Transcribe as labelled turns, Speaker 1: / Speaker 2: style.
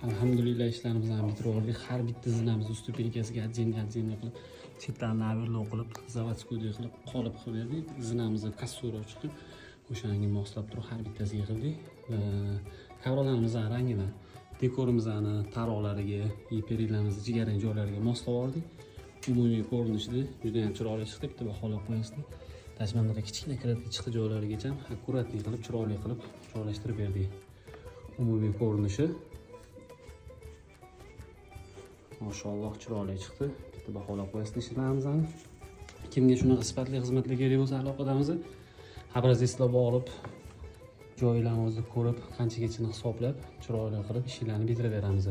Speaker 1: Alhamdulillah ishlarimizni ham bitirib oldik. Har bitta zinamizni stupenkasiga ajin qilib, chetlarni averlo qilib, заводской qilib qolib berdik. Zinamizni kassura chiqib, o'shanga moslab turib har bittasiga qildik. Kovrolarimizni rangini, dekorimizni taroqlariga, periylarimizni jigarrang joylariga moslab oldik. Umumiy ko'rinishida juda ham chiroyli chiqdi. Bitta baholab qo'yasizlar. Tashmandaqa kichkina kiritga chiqdi joylarigacha akkuratlik qilib, chiroyli qilib joylashtirib berdik. Umumiy ko'rinishi Mashalloh chiroyli chiqdi. Bitta baholab qo'yasizlar ishlarimizni. Kimga shunaqa sifatli xizmatlar kerak bo'lsa aloqadamiz. Obrazeslar olib, joylarimizni ko'rib, qanchagacha hisoblab, chiroyli qilib ishlarni bitirib beramiz.